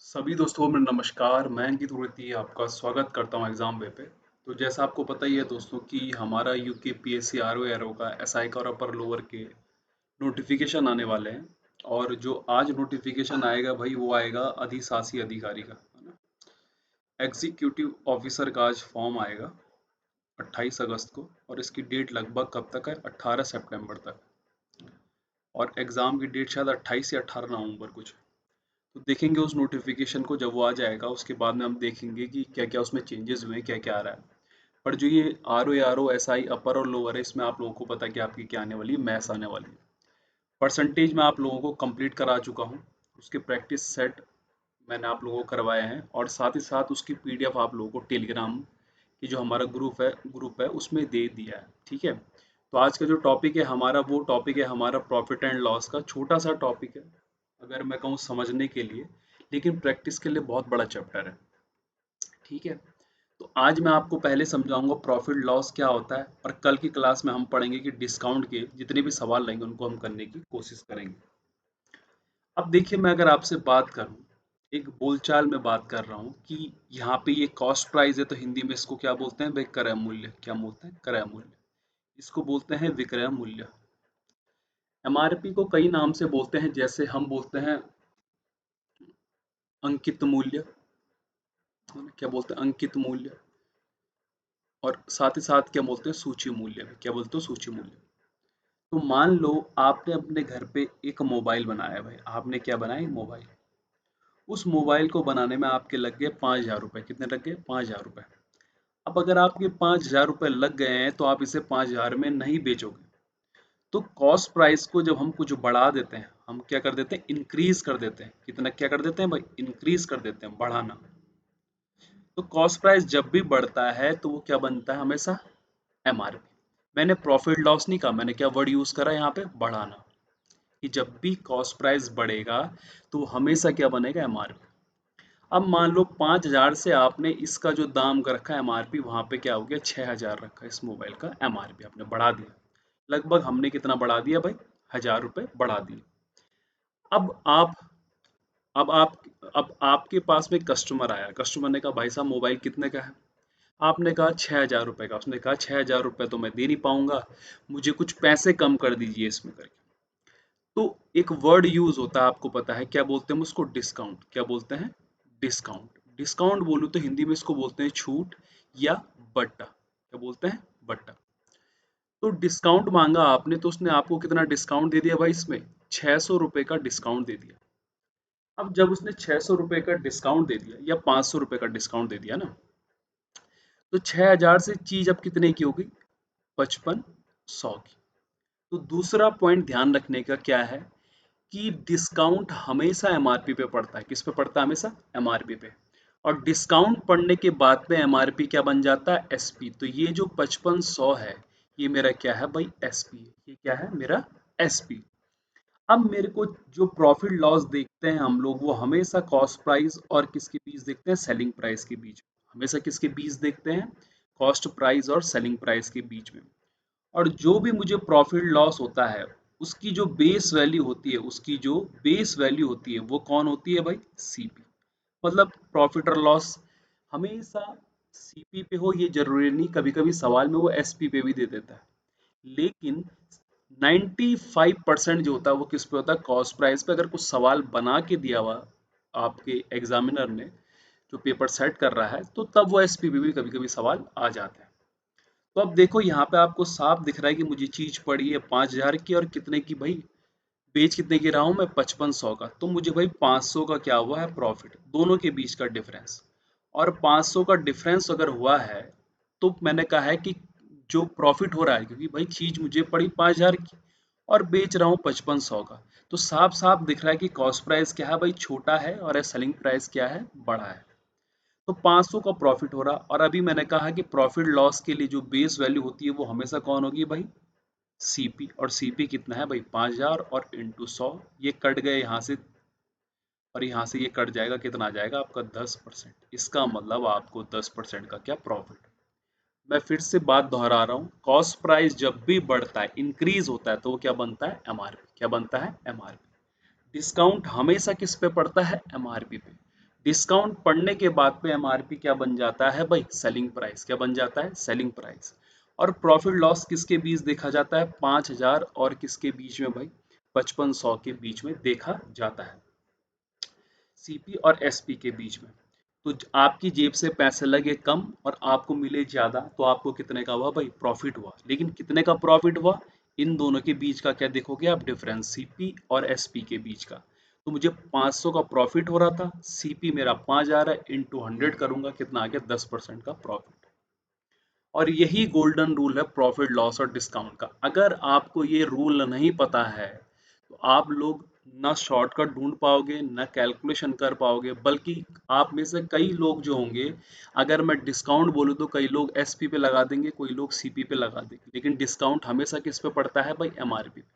सभी दोस्तों को मेरा नमस्कार। मैं अंकित उर्ती आपका स्वागत करता हूं एग्जाम वे पे। तो जैसा आपको पता ही है दोस्तों कि हमारा यूके पीएससी आरओ एरो का एसआई का और अपर लोअर के नोटिफिकेशन आने वाले हैं। और जो आज नोटिफिकेशन आएगा भाई वो आएगा अधिशासी अधिकारी का, है ना। एग्जीक्यूटिव ऑफिसर का आज फॉर्म आएगा 28 अगस्त को, और इसकी डेट लगभग कब तक है, 18 सितंबर तक। और एग्ज़ाम की डेट शायद 28 या 18 नवंबर कुछ। तो देखेंगे उस नोटिफिकेशन को, जब वो आ जाएगा उसके बाद में हम देखेंगे कि क्या क्या उसमें चेंजेस हुए हैं, क्या क्या आ रहा है। पर जो ये आर ओ एस आई अपर और लोअर है, इसमें आप लोगों को पता है कि आपकी क्या आने वाली है, मैथ्स आने वाली है। परसेंटेज मैं आप लोगों को कंप्लीट करा चुका हूँ, उसके प्रैक्टिस सेट मैंने आप लोगों को करवाए हैं, और साथ ही साथ उसकी पीडीएफ आप लोगों को टेलीग्राम की जो हमारा ग्रुप है उसमें दे दिया है। ठीक है। तो आज का जो टॉपिक है हमारा, वो टॉपिक है हमारा प्रॉफिट एंड लॉस का। छोटा सा टॉपिक है अगर मैं कहूँ समझने के लिए, लेकिन प्रैक्टिस के लिए बहुत बड़ा चैप्टर है। ठीक है। तो आज मैं आपको पहले समझाऊंगा प्रॉफिट लॉस क्या होता है, और कल की क्लास में हम पढ़ेंगे कि डिस्काउंट के जितने भी सवाल रहेंगे उनको हम करने की कोशिश करेंगे। अब देखिए, मैं अगर आपसे बात करूं, एक बोलचाल में बात कर रहा हूं कि यहाँ पे ये कॉस्ट प्राइस है, तो हिंदी में इसको क्या बोलते हैं भाई, क्रय मूल्य। क्या बोलते हैं? क्रय मूल्य। इसको बोलते हैं विक्रय मूल्य। एमआरपी को कई नाम से बोलते हैं, जैसे हम बोलते हैं अंकित मूल्य, क्या बोलते हैं, अंकित मूल्य। और साथ ही साथ क्या बोलते हैं, सूची मूल्य भी। क्या बोलते हो? सूची मूल्य। तो मान लो आपने अपने घर पे एक मोबाइल बनाया भाई, आपने क्या बनाया, एक मोबाइल। उस मोबाइल को बनाने में आपके लग गए 5,000 रुपए। कितने लग गए? 5,000 रुपए। अब अगर आपके 5,000 रुपए लग गए हैं तो आप इसे 5,000 में नहीं बेचोगे। तो कॉस्ट प्राइस को जब हम कुछ बढ़ा देते हैं, हम क्या कर देते हैं, इंक्रीज कर देते हैं। कितना क्या कर देते हैं भाई? इंक्रीज कर देते हैं, बढ़ाना। तो कॉस्ट प्राइस जब भी बढ़ता है तो वो क्या बनता है हमेशा? एमआरपी। मैंने प्रॉफिट लॉस नहीं कहा, मैंने क्या वर्ड यूज करा यहाँ पे? बढ़ाना। कि जब भी कॉस्ट प्राइस बढ़ेगा तो हमेशा क्या बनेगा? एमआरपी। अब मान लो 5,000 से आपने इसका जो दाम का रखा है एमआरपी, वहां पे क्या हो गया, 6,000 रखा है इस मोबाइल का एमआरपी, आपने बढ़ा दिया। लगभग हमने कितना बढ़ा दिया भाई? 1,000 रुपए बढ़ा दिए। अब आप अब आप अब आपके पास में कस्टमर आया, कस्टमर ने कहा भाई साहब मोबाइल कितने का है? आपने कहा 6,000 रुपए का। उसने कहा 6,000 रुपए तो मैं दे नहीं पाऊंगा, मुझे कुछ पैसे कम कर दीजिए इसमें करके। तो एक वर्ड यूज होता है, आपको पता है क्या बोलते हैं उसको? डिस्काउंट। क्या बोलते हैं? डिस्काउंट। डिस्काउंट बोलूं तो हिंदी में इसको बोलते हैं छूट या बट्टा। क्या बोलते हैं? बट्टा। तो डिस्काउंट मांगा आपने, तो उसने आपको कितना डिस्काउंट दे दिया भाई? इसमें 600 रुपए का डिस्काउंट दे दिया। अब जब उसने 600 रुपए का डिस्काउंट दे दिया या 500 रुपए का डिस्काउंट दे दिया ना, तो 6,000 से चीज अब कितने की हो गई? 5500 की। तो दूसरा पॉइंट ध्यान रखने का क्या है कि डिस्काउंट हमेशा एमआरपी पे पड़ता है। किस पे पड़ता है? हमेशा एमआरपी पे। और डिस्काउंट पड़ने के बाद में एमआरपी क्या बन जाता है? एसपी। तो ये जो 5500 है, ये मेरा क्या है भाई? एसपी। ये क्या है? मेरा एसपी। अब मेरे को जो प्रॉफिट लॉस देखते हैं हम लोग, वो हमेशा कॉस्ट प्राइस और किसके बीच देखते हैं? सेलिंग प्राइस के बीच। हमेशा किसके बीच देखते हैं? कॉस्ट प्राइस और सेलिंग प्राइस के बीच में। और जो भी मुझे प्रॉफिट लॉस होता है, उसकी जो बेस वैल्यू होती है, उसकी जो बेस वैल्यू होती है वो कौन होती है भाई? सीपी। मतलब प्रॉफिट और लॉस हमेशा सीपी पे हो ये जरूरी नहीं, कभी कभी सवाल में वो एसपी पे भी दे देता है। लेकिन 95% जो होता है वो किस पे होता है? कॉस्ट प्राइस पे। अगर कुछ सवाल बना के दिया हुआ आपके एग्जामिनर ने, जो पेपर सेट कर रहा है, तो तब वो एसपी पे भी कभी कभी सवाल आ जाते हैं। तो अब देखो यहाँ पे आपको साफ दिख रहा है कि मुझे चीज पड़ी है 5,000 की, और कितने की भाई? बेच कितने की रहा हूँ मैं? 5500 का। तो मुझे भाई 500 का क्या हुआ है? प्रॉफिट। दोनों के बीच का डिफरेंस। और 500 का डिफरेंस अगर हुआ है, तो मैंने कहा है कि जो प्रॉफिट हो रहा है, क्योंकि भाई चीज मुझे पड़ी 5,000 की और बेच रहा हूँ 5500 का, तो साफ साफ दिख रहा है कि कॉस्ट प्राइस क्या है भाई? छोटा है। और सेलिंग प्राइस क्या है? बड़ा है। तो 500 का प्रॉफिट हो रहा। और अभी मैंने कहा कि प्रॉफिट लॉस के लिए जो बेस वैल्यू होती है वो हमेशा कौन होगी भाई? सीपी। और सीपी कितना है भाई? 5,000 और इंटू 100। ये कट गए यहाँ से, और यहाँ से ये कट जाएगा, कितना आ जाएगा आपका? 10%। इसका मतलब आपको 10% का क्या? प्रॉफिट। मैं फिर से बात दोहरा रहा हूँ, कॉस्ट प्राइस जब भी बढ़ता है, इंक्रीज होता है, तो वो क्या बनता है? एमआरपी। क्या बनता है? एमआरपी। डिस्काउंट हमेशा किस पे पड़ता है? एमआरपी पे। डिस्काउंट पड़ने के बाद पे एमआरपी क्या बन जाता है भाई, सेलिंग प्राइस। क्या बन जाता है, सेलिंग प्राइस। और प्रॉफिट लॉस किसके बीच देखा जाता है, 5,000 और किसके बीच में भाई, 5500 के बीच में देखा जाता है, सीपी और एसपी के बीच में। तो आपकी जेब से पैसे लगे कम और आपको मिले ज्यादा, तो आपको कितने का हुआ भाई, प्रॉफिट हुआ। लेकिन कितने का प्रॉफिट हुआ, इन दोनों के बीच का क्या देखोगे आप, डिफरेंस, सीपी और एसपी के बीच का। तो मुझे 500 का प्रॉफिट हो रहा था, सीपी मेरा 5,000 है, इंटू 100 करूंगा, कितना आ गया, 10% का प्रॉफिट। और यही गोल्डन रूल है प्रॉफिट लॉस और डिस्काउंट का। अगर आपको ये रूल नहीं पता है तो आप लोग ना शॉर्टकट ढूंढ पाओगे, ना कैलकुलेशन कर पाओगे, बल्कि आप में से कई लोग जो होंगे, अगर मैं डिस्काउंट बोलूँ तो कई लोग एसपी पे लगा देंगे, कोई लोग सीपी पे लगा देंगे, लेकिन डिस्काउंट हमेशा किस पे पड़ता है भाई, एमआरपी पे।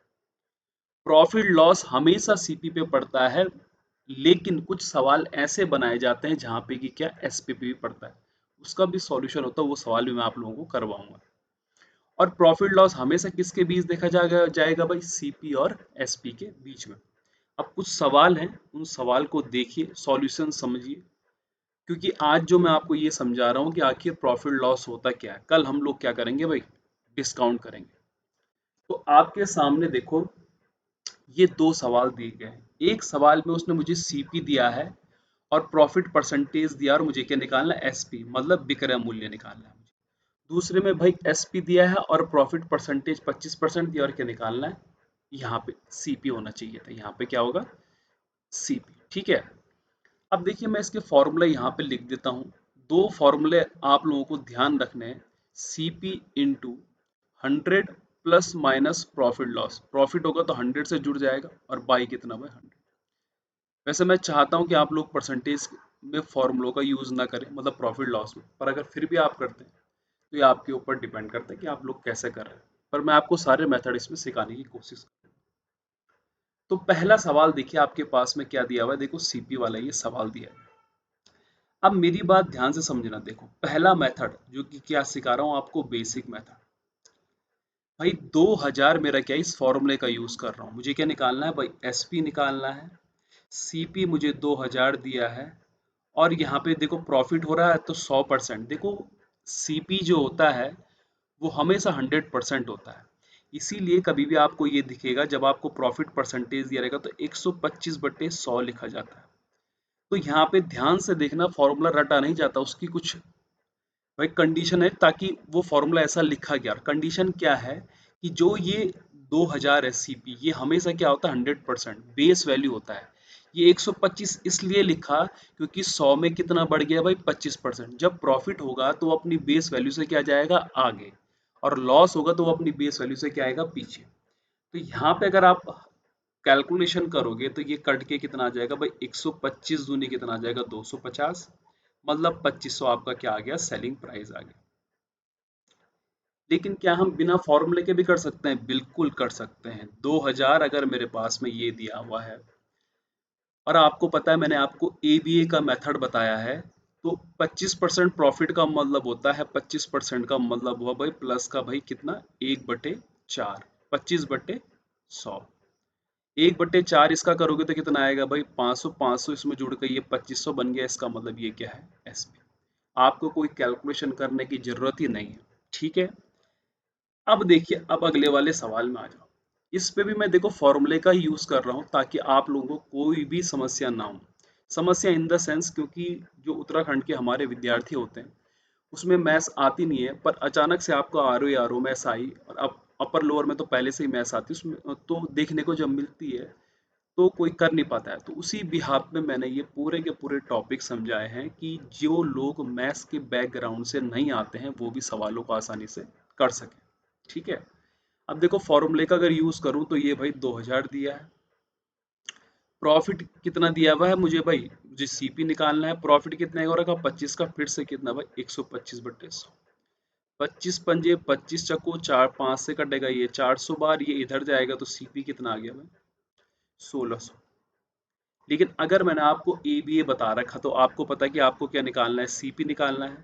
प्रॉफिट लॉस हमेशा सीपी पे पड़ता है, लेकिन कुछ सवाल ऐसे बनाए जाते हैं जहां पे कि क्या एसपी पे भी पड़ता है। उसका भी सॉल्यूशन होता है, वो सवाल भी मैं आप लोगों को करवाऊंगा। और प्रॉफिट लॉस हमेशा किसके बीच देखा जाएगा जाएगा भाई, सीपी और एसपी के बीच में। अब कुछ सवाल हैं, उन सवाल को देखिए, सॉल्यूशन समझिए, क्योंकि आज जो मैं आपको ये समझा रहा हूँ कि आखिर प्रॉफिट लॉस होता क्या है, कल हम लोग क्या करेंगे भाई, डिस्काउंट करेंगे। तो आपके सामने देखो, ये दो सवाल दिए गए हैं। एक सवाल में उसने मुझे सीपी दिया है और प्रॉफिट परसेंटेज दिया, और मुझे क्या निकालना है, एसपी, मतलब विक्रय मूल्य निकालना है मुझे। दूसरे में भाई एसपी दिया है और प्रॉफिट परसेंटेज 25% दिया, और क्या निकालना है, यहाँ पे सीपी होना चाहिए था, यहाँ पे क्या होगा, सीपी। ठीक है। अब देखिए, मैं इसके फॉर्मूले यहाँ पे लिख देता हूँ। दो फॉर्मूले आप लोगों को ध्यान रखने हैं, CP into 100 plus minus profit loss. Profit होगा तो 100 से जुड़ जाएगा, और बाई कितना भाई, 100। वैसे मैं चाहता हूँ कि आप लोग परसेंटेज में फॉर्मूलों का यूज ना करें, मतलब प्रॉफिट लॉस में, पर अगर फिर भी आप करते हैं तो ये आपके ऊपर डिपेंड करता है कि आप लोग कैसे कर रहे हैं। पर मैं आपको सारे मेथड इसमें सिखाने की कोशिश करूँ। तो पहला सवाल देखिए, आपके पास में क्या दिया हुआ है, देखो सीपी वाला ये सवाल दिया है। अब मेरी बात ध्यान से समझना, देखो पहला मेथड जो कि क्या सिखा रहा हूँ आपको, बेसिक मेथड। भाई 2000 मेरा क्या, इस फॉर्मूले का यूज कर रहा हूँ, मुझे क्या निकालना है भाई, एसपी निकालना है। सीपी मुझे 2000 दिया है, और यहाँ पे देखो प्रॉफिट हो रहा है तो 100%। देखो सीपी जो होता है वो हमेशा 100% होता है, इसीलिए कभी भी आपको ये दिखेगा जब आपको प्रॉफिट परसेंटेज दिया रहेगा तो 125/100 लिखा जाता है। तो यहाँ पे ध्यान से देखना, फॉर्मूला रटा नहीं जाता, उसकी कुछ भाई कंडीशन है, ताकि वो फॉर्मूला ऐसा लिखा गया। कंडीशन क्या है कि जो ये 2000 है सीपी, ये हमेशा क्या होता है, 100% बेस वैल्यू होता है। ये 125 इसलिए लिखा क्योंकि 100 में कितना बढ़ गया भाई, 25%। जब प्रॉफिट होगा तो वो अपनी बेस वैल्यू से क्या जाएगा, आगे, और लॉस होगा तो वो अपनी बेस वैल्यू से क्या आएगा, पीछे। तो यहाँ पे अगर आप कैलकुलेशन करोगे तो ये कट के कितना आ जाएगा भाई, 125 दूनी कितना आ जाएगा, 250, मतलब 2500 आपका क्या आ गया, सेलिंग प्राइस आ गया। लेकिन क्या हम बिना फॉर्मूले के भी कर सकते हैं, बिल्कुल कर सकते हैं। 2000 अगर मेरे पास में ये दिया हुआ है, और आपको पता है मैंने आपको एबीए का मेथड बताया है, तो 25% प्रॉफिट का मतलब होता है, 25% का मतलब हुआ भाई प्लस का भाई कितना, 1/4, 25/100। 1/4 इसका करोगे तो कितना आएगा भाई, 500। 500 इसमें जुड़ के ये 2500 बन गया, इसका मतलब ये क्या है, एसपी। आपको कोई कैलकुलेशन करने की जरूरत ही नहीं है। ठीक है। अब देखिए, अब अगले वाले सवाल में आ जाओ। इस पे भी मैं देखो फॉर्मूले का यूज कर रहा हूँ, ताकि आप लोगों को कोई भी समस्या ना हो। समस्या इन द सेंस, क्योंकि जो उत्तराखंड के हमारे विद्यार्थी होते हैं उसमें मैथ्स आती नहीं है, पर अचानक से आपको आर ओ मैथ्स आई, और अब अपर लोअर में तो पहले से ही मैथ्स आती है, उसमें तो देखने को जब मिलती है तो कोई कर नहीं पाता है। तो उसी बिहाफ में मैंने ये पूरे के पूरे टॉपिक समझाए हैं कि जो लोग मैथ्स के बैकग्राउंड से नहीं आते हैं वो भी सवालों को आसानी से कर सकें। ठीक है। अब देखो फॉर्मूले का अगर यूज करूं तो ये भाई 2000 दिया है, प्रॉफिट कितना दिया हुआ है मुझे भाई, मुझे सीपी निकालना है। प्रॉफिट कितने का रखा, 25 का, फिर से कितना भाई, 125/100। 25 पंजे 25 चक्को 4, 5 से कटेगा ये 400 बार, ये इधर जाएगा तो सीपी कितना आ गया भाई, 1600। लेकिन अगर मैंने आपको ए बी ए बता रखा तो आपको पता है कि आपको क्या निकालना है, सीपी निकालना है।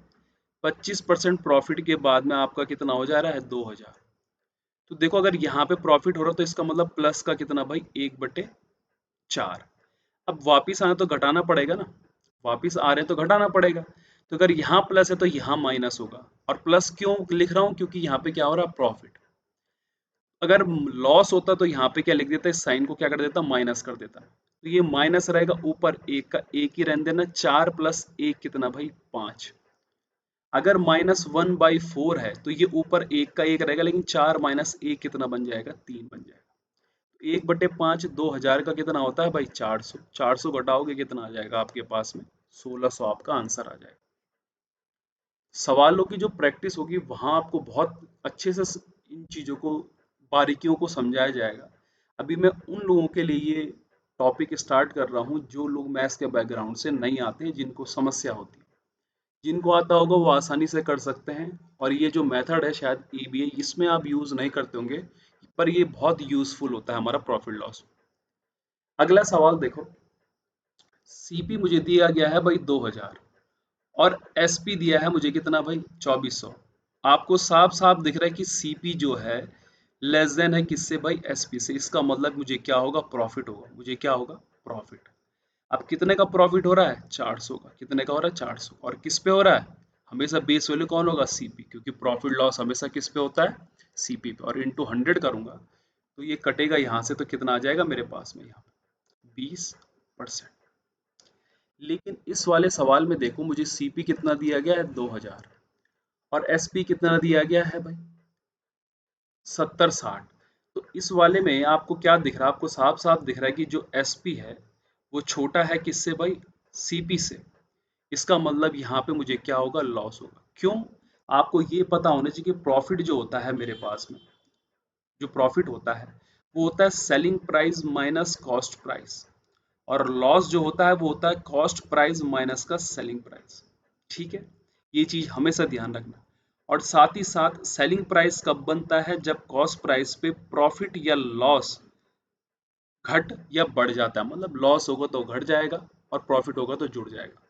25% प्रॉफिट के बाद में आपका कितना हो जा रहा है, 2000। तो देखो अगर यहाँ पे प्रॉफिट हो रहा तो इसका मतलब प्लस का कितना भाई, 1/4। अब वापिस आना तो घटाना पड़ेगा ना, वापिस आ रहे हैं तो घटाना पड़ेगा। तो अगर यहाँ प्लस है तो यहाँ माइनस होगा। और प्लस क्यों लिख रहा हूँ, क्योंकि यहाँ पे क्या हो रहा है, प्रॉफिट। अगर लॉस होता तो यहाँ पे क्या लिख देता, इस साइन को क्या कर देता, माइनस कर देता। तो ये माइनस रहेगा, ऊपर एक का एक ही रहने देना, 4 प्लस एक कितना भाई, 5। अगर -1/4 है तो ये ऊपर एक का एक रहेगा, लेकिन 4 माइनस एक कितना बन जाएगा, 3 बन जाएगा। 1/5 2000 का कितना होता है भाई, 400। 400 घटाओगे कितना आ जाएगा आपके पास में, 1600 आपका आंसर आ जाएगा। सवालों की जो प्रैक्टिस होगी वहां आपको बहुत अच्छे से इन चीजों को, बारीकियों को समझाया जाएगा। अभी मैं उन लोगों के लिए ये टॉपिक स्टार्ट कर रहा हूँ जो लोग मैथ्स के बैकग्राउंड से नहीं आते हैं, जिनको समस्या होती है। जिनको आता होगा वो आसानी से कर सकते हैं। और ये जो मेथड है शायद ईबीए, इसमें आप यूज नहीं करते होंगे, पर ये बहुत यूजफुल होता है हमारा प्रॉफिट लॉस। अगला सवाल देखो, सीपी मुझे दिया गया है भाई 2000, और एसपी दिया है मुझे कितना भाई, 2400। आपको साफ साफ दिख रहा है कि सीपी जो है लेस देन है किससे भाई, एसपी से। इसका मतलब मुझे क्या होगा, प्रॉफिट होगा। मुझे क्या होगा, प्रॉफिट। अब कितने का प्रॉफिट हो रहा है, 400 का। कितने का हो रहा है, 400। और किस पे हो रहा है, हमेशा बेस वैल्यू कौन होगा, सीपी, क्योंकि प्रॉफिट लॉस हमेशा किस पे होता है, सीपी पे। और इंटू 100 करूंगा तो ये कटेगा यहाँ से, तो कितना आ जाएगा मेरे पास में यहाँ पे, 20%। लेकिन इस वाले सवाल में देखो, मुझे सीपी कितना दिया गया है, 2000, और एसपी कितना दिया गया है भाई, 70-60। तो इस वाले में आपको क्या दिख रहा है, आपको साफ साफ दिख रहा है कि जो एसपी है वो छोटा है किससे भाई, सीपी से। इसका मतलब यहाँ पे मुझे क्या होगा, लॉस होगा। क्यों, आपको ये पता होना चाहिए कि प्रॉफिट जो होता है मेरे पास में, जो प्रॉफिट होता है वो होता है selling price minus cost price. और लॉस जो होता है वो होता है कॉस्ट प्राइस माइनस का सेलिंग प्राइस। ठीक है, ये चीज हमेशा ध्यान रखना। और साथ ही साथ सेलिंग प्राइस कब बनता है, जब कॉस्ट प्राइस पे प्रॉफिट या लॉस घट या बढ़ जाता है। मतलब लॉस होगा तो घट जाएगा, और प्रॉफिट होगा तो जुड़ जाएगा।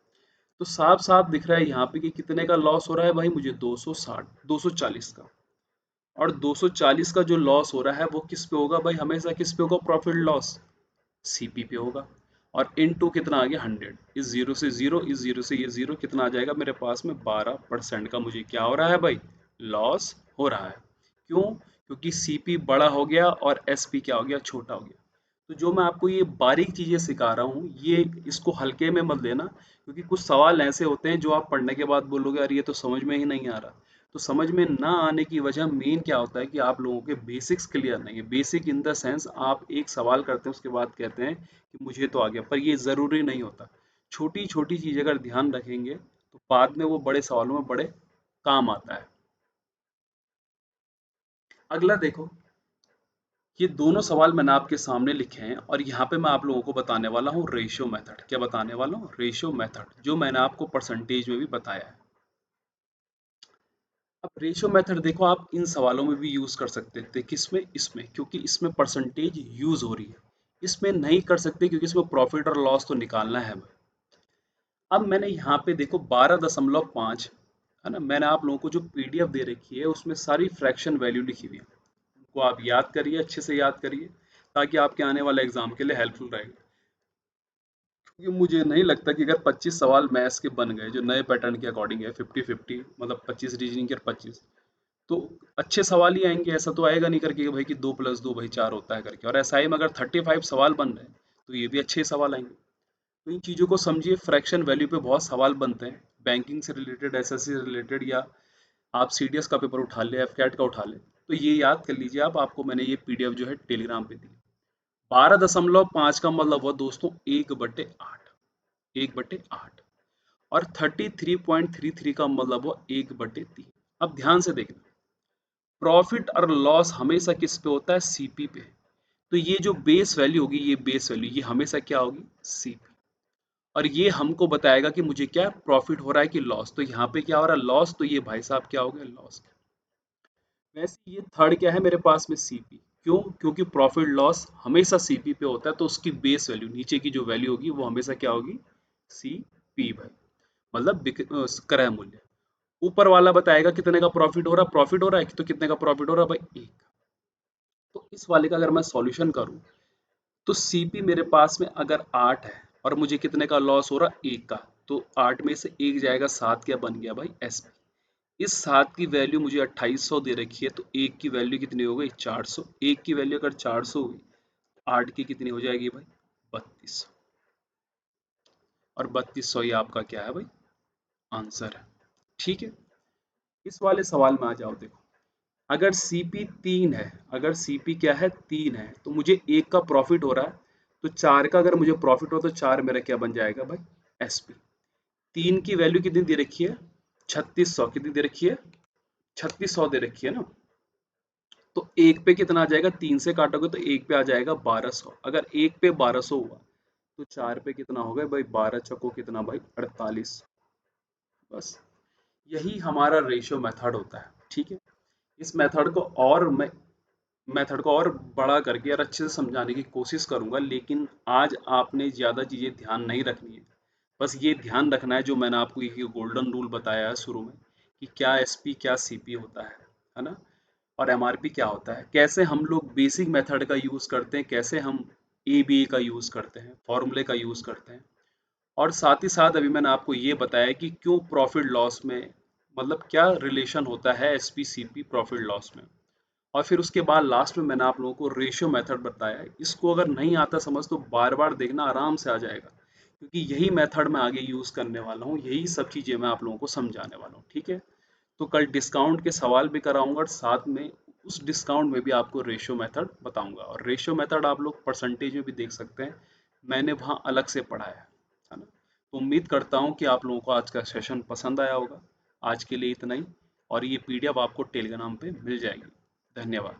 तो साफ साफ दिख रहा है यहाँ पे कि कितने का लॉस हो रहा है भाई, मुझे 260 240 का। और 240 का जो लॉस हो रहा है वो किस पे होगा भाई, हमेशा किस पे होगा, प्रॉफिट लॉस, सीपी पे होगा। और इन टू कितना आ गया, 100। इस जीरो से जीरो, इस जीरो से ये जीरो, कितना आ जाएगा मेरे पास में, 12% का मुझे क्या हो रहा है भाई, लॉस हो रहा है। क्यों, क्योंकि सीपी बड़ा हो गया और एसपी क्या हो गया, छोटा हो गया। तो जो मैं आपको ये बारीक चीजें सिखा रहा हूँ, ये इसको हल्के में मत लेना, क्योंकि कुछ सवाल ऐसे होते हैं जो आप पढ़ने के बाद बोलोगे यार ये तो समझ में ही नहीं आ रहा। तो समझ में ना आने की वजह मेन क्या होता है कि आप लोगों के बेसिक्स क्लियर नहीं है। बेसिक इन द सेंस, आप एक सवाल करते हैं उसके बाद कहते हैं कि मुझे तो आ गया, पर ये ज़रूरी नहीं होता। छोटी छोटी चीज़ अगर ध्यान रखेंगे तो बाद में वो बड़े सवालों में बड़े काम आता है। अगला देखो, ये दोनों सवाल मैंने आपके सामने लिखे हैं, और यहाँ पे मैं आप लोगों को बताने वाला हूँ रेशियो मेथड। क्या बताने वाला हूँ, रेशियो मेथड, जो मैंने आपको परसेंटेज में भी बताया है। अब रेशियो मेथड देखो, आप इन सवालों में भी यूज कर सकते थे, किसमें, इसमें, क्योंकि इसमें परसेंटेज यूज हो रही है। इसमें नहीं कर सकते क्योंकि इसमें प्रॉफिट और लॉस तो निकालना है हमें। अब मैंने यहाँ पे देखो 12.5 है ना, मैंने आप लोगों को जो पीडीएफ दे रखी है उसमें सारी फ्रैक्शन वैल्यू लिखी हुई है। उनको आप याद करिए, अच्छे से याद करिए, ताकि आपके आने वाले एग्जाम के लिए हेल्पफुल रहेगा। क्योंकि मुझे नहीं लगता कि अगर 25 सवाल मैथ्स के बन गए जो नए पैटर्न के अकॉर्डिंग है, 50-50, मतलब 25 रीजनिंग के और 25, तो अच्छे सवाल ही आएंगे। ऐसा तो आएगा नहीं करके कि भाई कि 2+2 भाई 4 होता है करके। और एसआई में अगर 35 सवाल बन रहे हैं तो ये भी अच्छे सवाल आएंगे। तो इन चीज़ों को समझिए, फ्रैक्शन वैल्यू पे बहुत सवाल बनते हैं, बैंकिंग से रिलेटेड, एसएससी से रिलेटेड, या आप सीडीएस का पेपर उठा ले, एफकैट का उठा ले। तो ये याद कर लीजिए आप, आपको मैंने ये पीडीएफ जो है टेलीग्राम पे दी। 12.5 का मतलब हुआ दोस्तों 1/8, 1/8। और 33.33 का मतलब हुआ 1/3। अब ध्यान से देखना, प्रॉफिट और लॉस हमेशा किस पे होता है, सीपी पे। तो ये जो बेस वैल्यू होगी, ये बेस वैल्यू ये हमेशा क्या होगी, सीपी। और ये हमको बताएगा कि मुझे क्या प्रॉफिट हो रहा है कि लॉस। तो यहाँ पे क्या हो रहा है, लॉस। तो ये भाई साहब क्या हो गया, लॉस। वैसे ये थर्ड क्या है मेरे पास में, सीपी। क्यों, क्योंकि प्रॉफिट लॉस हमेशा सीपी पे होता है, तो उसकी बेस वैल्यू, नीचे की जो वैल्यू होगी वो हमेशा क्या होगी, सीपी भाई, मतलब क्रय मूल्य। ऊपर वाला बताएगा कितने का प्रॉफिट हो रहा है, तो कितने का प्रॉफिट हो रहा है भाई, 1। तो इस वाले का अगर मैं सॉल्यूशन करूं, तो सीपी मेरे पास में अगर 8 है और मुझे कितने का लॉस हो रहा है, 1 का, तो 8 में से 1 जाएगा, 7 क्या बन गया भाई एसपी। इस 7 की वैल्यू मुझे 2800 दे रखी है, तो 1 की वैल्यू कितनी हो गई 400। 1 की वैल्यू अगर 400 हुई, 8 की कितनी हो जाएगी भाई 3200। और 3200 ही आपका क्या है भाई आंसर है। ठीक है, इस वाले सवाल में आ जाओ। देखो, अगर सीपी 3 है, अगर सीपी क्या है 3 है, तो मुझे 1 का प्रॉफिट हो रहा है, तो 4 का अगर मुझे प्रॉफिट हो तो 4 मेरा क्या बन जाएगा भाई एसपी। 3 की वैल्यू कितनी दे रखी है 3600, कितनी दे रखी है 3600 दे रखी है ना। तो 1 पे कितना आ जाएगा, 3 से काटोगे तो 1 पे आ जाएगा 1200। अगर 1 पे 1200 हुआ तो 4 पे कितना हो गया भाई 12 चक्को कितना भाई 48। बस यही हमारा रेशियो मेथड होता है। ठीक है, इस मेथड को और मैं मेथड को और बड़ा करके और अच्छे से समझाने की कोशिश करूंगा, लेकिन आज आपने ज़्यादा चीज़ें ध्यान नहीं रखनी है। बस ये ध्यान रखना है जो मैंने आपको एक गोल्डन रूल बताया है शुरू में, कि क्या एसपी क्या सीपी होता है ना, और एमआरपी क्या होता है, कैसे हम लोग बेसिक मेथड का यूज़ करते हैं, कैसे हम एबीए का यूज़ करते हैं, फॉर्मूले का यूज़ करते हैं। और साथ ही साथ अभी मैंने आपको ये बताया कि क्यों प्रॉफिट लॉस में, मतलब क्या रिलेशन होता है एसपी सीपी प्रॉफिट लॉस में। और फिर उसके बाद लास्ट में मैंने आप लोगों को रेशियो मेथड बताया। इसको अगर नहीं आता समझ तो बार बार देखना, आराम से आ जाएगा, क्योंकि यही मेथड मैं आगे यूज़ करने वाला हूँ, यही सब चीज़ें मैं आप लोगों को समझाने वाला हूँ। ठीक है, तो कल डिस्काउंट के सवाल भी कराऊंगा और साथ में उस डिस्काउंट में भी आपको रेशियो मेथड बताऊंगा। और रेशियो मेथड आप लोग परसेंटेज में भी देख सकते हैं, मैंने वहाँ अलग से पढ़ाया है ना। तो उम्मीद करता हूँ कि आप लोगों को आज का सेशन पसंद आया होगा। आज के लिए इतना ही, और ये पीडीएफ आपको टेलीग्राम पे मिल जाएगी। धन्यवाद।